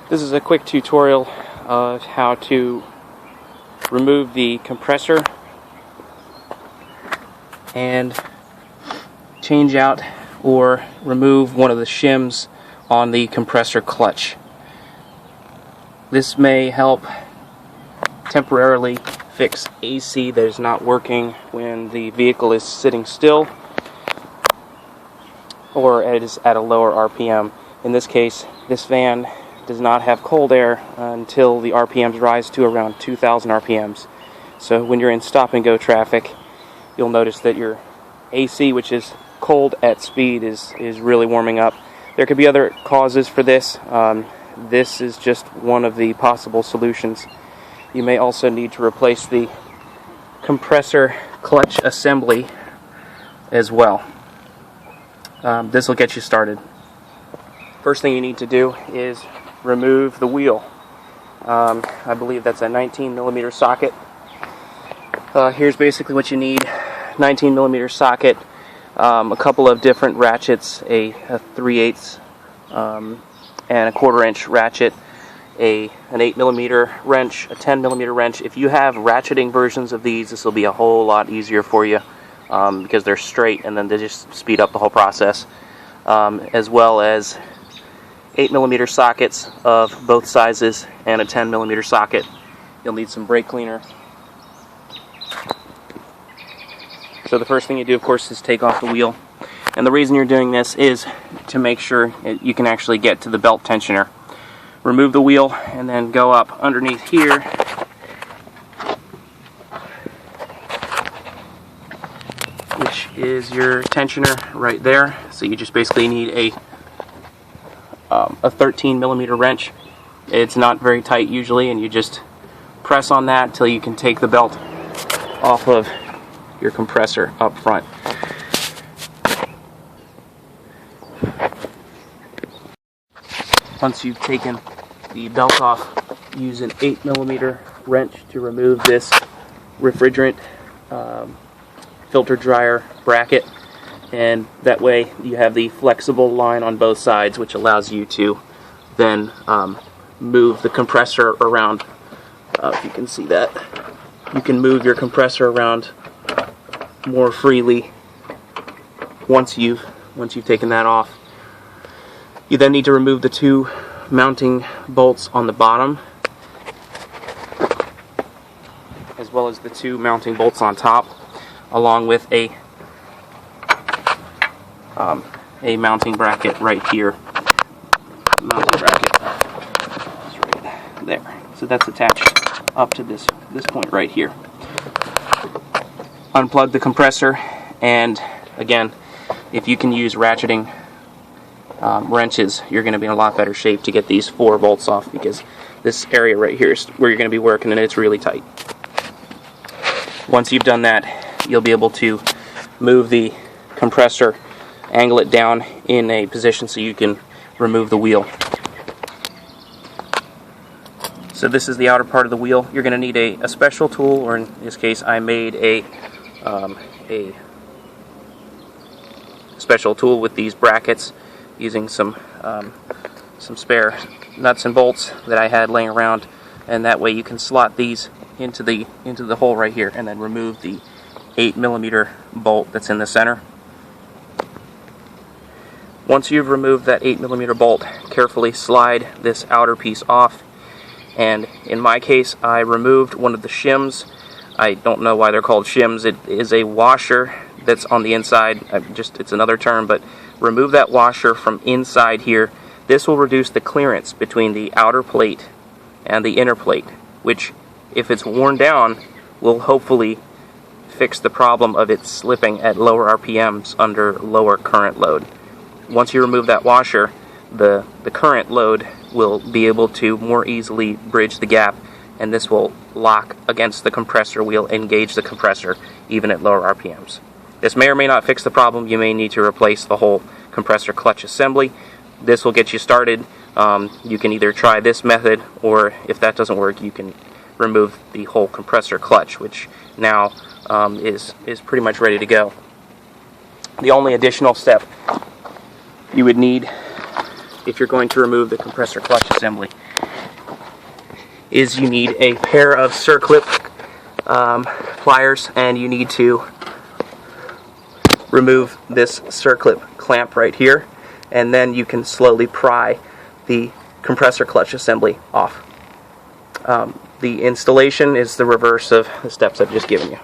This is a quick tutorial of how to remove the compressor and change out or remove one of the shims on the compressor clutch. This may help temporarily fix AC that is not working when the vehicle is sitting still or it is at a lower RPM. In this case, this van does not have cold air until the RPMs rise to around 2,000 RPMs. So when you're in stop and go traffic, you'll notice that your AC, which is cold at speed, is really warming up. There could be other causes for this. This is just one of the possible solutions. You may also need to replace the compressor clutch assembly as well. This will get you started. First thing you need to do is remove the wheel. I believe that's a 19mm socket. Here's basically what you need: 19mm socket, a couple of different ratchets, a 3/8 and a 1/4 inch ratchet, an 8mm wrench, a 10mm wrench. If you have ratcheting versions of these, this will be a whole lot easier for you because they're straight and then they just speed up the whole process, as well as 8mm sockets of both sizes and a 10mm socket. You'll need some brake cleaner. So the first thing you do, of course, is take off the wheel. And the reason you're doing this is to make sure you can actually get to the belt tensioner. Remove the wheel and then go up underneath here. Which is your tensioner right there. So you just basically need a 13mm wrench. It's not very tight usually, and you just press on that until you can take the belt off of your compressor up front. Once you've taken the belt off, use an 8mm wrench to remove this refrigerant filter dryer bracket, and that way you have the flexible line on both sides, which allows you to then move the compressor around. If you can see that, you can move your compressor around more freely once you've taken that off. You then need to remove the two mounting bolts on the bottom, as well as the two mounting bolts on top, along with a mounting bracket right here. Mounting bracket is right there. So that's attached up to this point right here. Unplug the compressor, and again, if you can use ratcheting wrenches, you're going to be in a lot better shape to get these 4 bolts off, because this area right here is where you're going to be working and it's really tight. Once you've done that, you'll be able to move the compressor, angle it down in a position so you can remove the wheel. So this is the outer part of the wheel. You're going to need a special tool, or in this case I made a special tool with these brackets, using some spare nuts and bolts that I had laying around, and that way you can slot these into the hole right here and then remove the 8mm bolt that's in the center. Once you've removed that 8mm bolt, carefully slide this outer piece off, and in my case I removed one of the shims. I don't know why they're called shims. It is a washer that's on the inside. It's another term, but remove that washer from inside here. This will reduce the clearance between the outer plate and the inner plate, which, if it's worn down, will hopefully fix the problem of it slipping at lower RPMs under lower current load. Once you remove that washer, the current load will be able to more easily bridge the gap, and this will lock against the compressor wheel, engage the compressor even at lower RPMs. This may or may not fix the problem. You may need to replace the whole compressor clutch assembly. This will get you started. You can either try this method, or if that doesn't work, you can remove the whole compressor clutch, which now is pretty much ready to go. The only additional step you would need if you're going to remove the compressor clutch assembly is you need a pair of circlip pliers, and you need to remove this circlip clamp right here, and then you can slowly pry the compressor clutch assembly off. The installation is the reverse of the steps I've just given you.